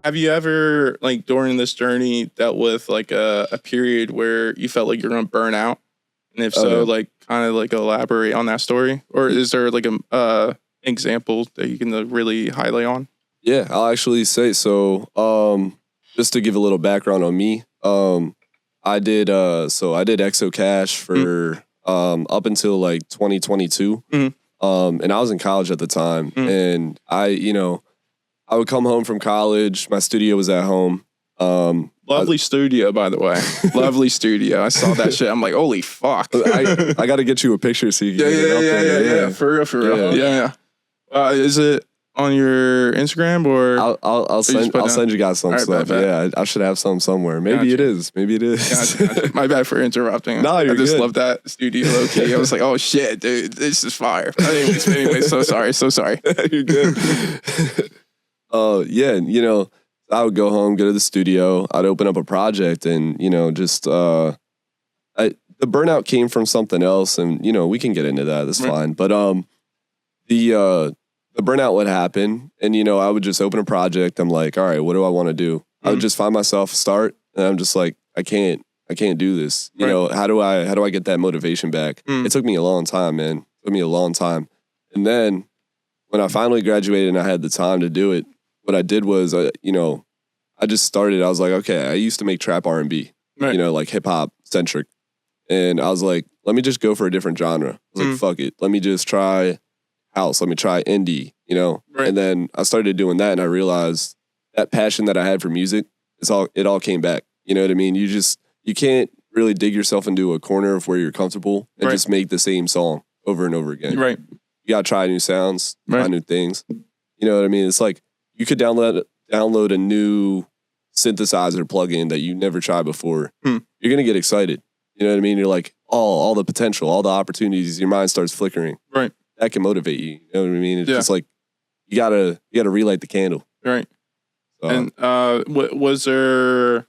have you ever, like, during this journey dealt with like a period where you felt like you're going to burn out? And if so, like, kind of like elaborate on that story, or is there like a example that you can really highlight on? Yeah, I'll actually say so. Just to give a little background on me, I did EXO Cash for up until like 2022. And I was in college at the time, and I would come home from college. My studio was at home. Lovely studio, by the way. Lovely studio. I saw that shit. I'm like, holy fuck. I got to get you a picture so you can get it up there. Yeah. For real. Yeah. Is it on your Instagram or? I'll send you guys some stuff. Bet. Yeah, I should have some somewhere. Maybe it is. Gotcha. My bad for interrupting. No, you're I just good. love that studio low key. I was like, oh shit, dude, this is fire. Anyway, so sorry. You're good. Yeah, I would go home, go to the studio. I'd open up a project, and just the burnout came from something else, and we can get into that. That's fine. But the burnout would happen, and I would just open a project. I'm like, all right, what do I want to do? I would just find myself start, and I'm just like, I can't do this. How do I get that motivation back? It took me a long time, man. It took me a long time. And then when I finally graduated and I had the time to do it, what I did was, I just started. I was like, okay, I used to make trap R&B, like hip hop centric, and I was like, let me just go for a different genre. I was like, fuck it, let me just try house. Let me try indie, And then I started doing that, and I realized that passion that I had for music, it all came back. You know what I mean? You can't really dig yourself into a corner of where you're comfortable and just make the same song over and over again. Right. You gotta try new sounds, try new things. You know what I mean? It's like you could download a new synthesizer plugin that you never tried before. You're gonna get excited. You know what I mean? You're like, all the potential, all the opportunities. Your mind starts flickering. Right. That can motivate you. You know what I mean? It's just like you gotta relight the candle. Right. So. And was there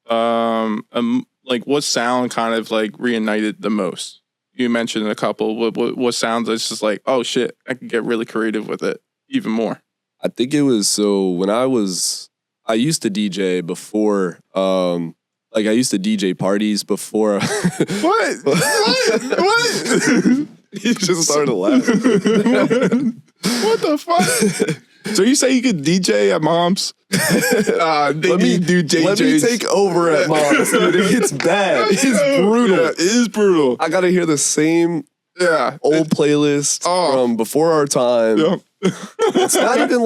like what sound kind of like reignited the most? You mentioned a couple. What sounds that's just like, oh shit, I can get really creative with it even more. I think it was when I used to DJ before. I used to DJ parties before. What? You just started laughing. What the fuck? So you say you could DJ at mom's? Let me take over at mom's. Dude, it's bad. It's brutal. Yeah, it is brutal. I gotta hear the same old playlist from before our time. Yeah. It's not even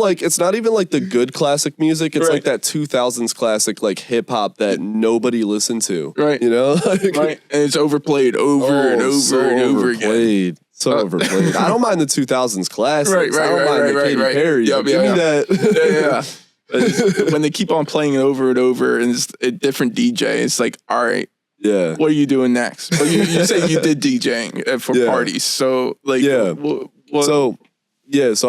like the good classic music. It's like that 2000s classic like hip hop that nobody listened to. Right. Right. And it's overplayed over and over again. So overplayed. I don't mind the 2000s classics. Right. I don't mind the Katy Perry. Give me that. Yeah. When they keep on playing it over and over, and it's a different DJ, it's like, all right. Yeah. What are you doing next? But you say you did DJing for parties. So like, so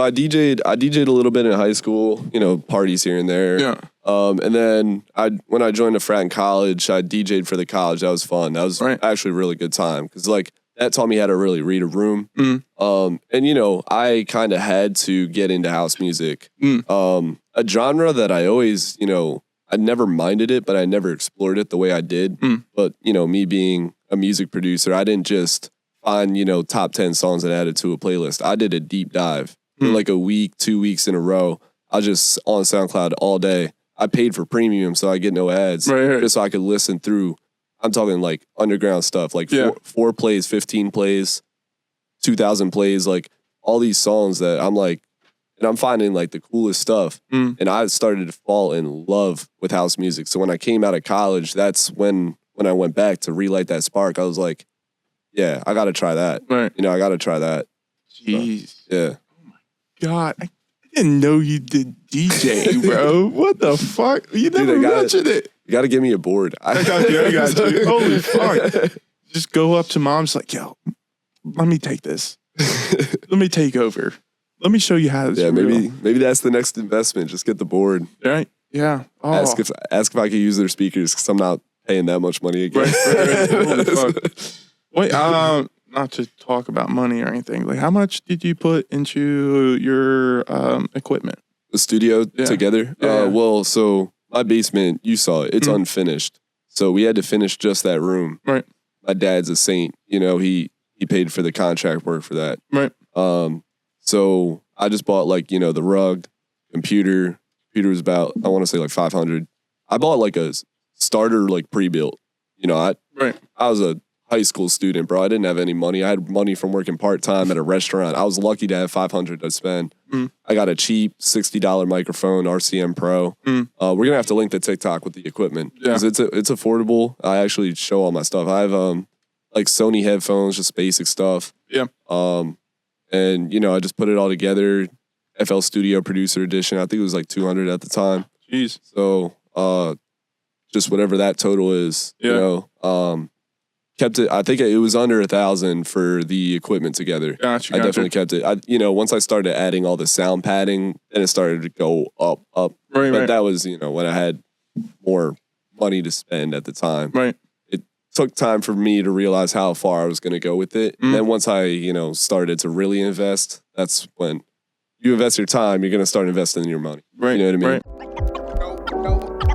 I DJ'd a little bit in high school, parties here and there. Yeah. And then when I joined a frat in college, I DJ'd for the college. That was fun. That was actually a really good time because that taught me how to really read a room. And I kind of had to get into house music. A genre that I always, I never minded it, but I never explored it the way I did. But, me being a music producer, I didn't just find, top 10 songs and add it to a playlist. I did a deep dive for like a week, 2 weeks in a row. I was just on SoundCloud all day. I paid for premium so I get no ads just so I could listen through. I'm talking like underground stuff, like 4 plays, 15 plays, 2,000 plays, like all these songs that I'm like, and I'm finding like the coolest stuff. And I started to fall in love with house music. So when I came out of college, that's when I went back to relight that spark. I was like, yeah, I got to try that. Right. I got to try that. Jeez. So, yeah. Oh my God. I didn't know you did DJ, bro. What the fuck? You never mentioned it. You got to give me a board. I got you. Holy fuck. Just go up to mom's like, yo, let me take this. Let me take over. Let me show you how this is maybe that's the next investment. Just get the board. Right? Yeah. Oh. Ask if I could use their speakers because I'm not paying that much money again. Right. Holy fuck. Wait, not to talk about money or anything. Like, how much did you put into your equipment? the studio together. Well, so my basement, you saw it. It's unfinished. So we had to finish just that room. Right. My dad's a saint. You know, he paid for the contract work for that. Right. So I just bought like, you know, the rug, computer. Computer was about, I want to say like $500. I bought like a starter, like pre-built. You know, I was a high school student, bro. I didn't have any money. I had money from working part-time at a restaurant. I was lucky to have $500 to spend. I got a cheap $60 microphone, RCM Pro. We're going to have to link the TikTok with the equipment because it's affordable. I actually show all my stuff. I have like Sony headphones, just basic stuff. Yeah. And, you know, I just put it all together. FL Studio Producer Edition. I think it was like $200 at the time. Jeez. So just whatever that total is, you know. Kept it. I think it was under $1,000 for the equipment together. Gotcha. I definitely kept it. You know, once I started adding all the sound padding, then it started to go up. But that was, you know, when I had more money to spend at the time. Right. It took time for me to realize how far I was going to go with it. And then once I, you know, started to really invest, that's when you invest your time, you're going to start investing in your money. Right. You know what I mean? Right.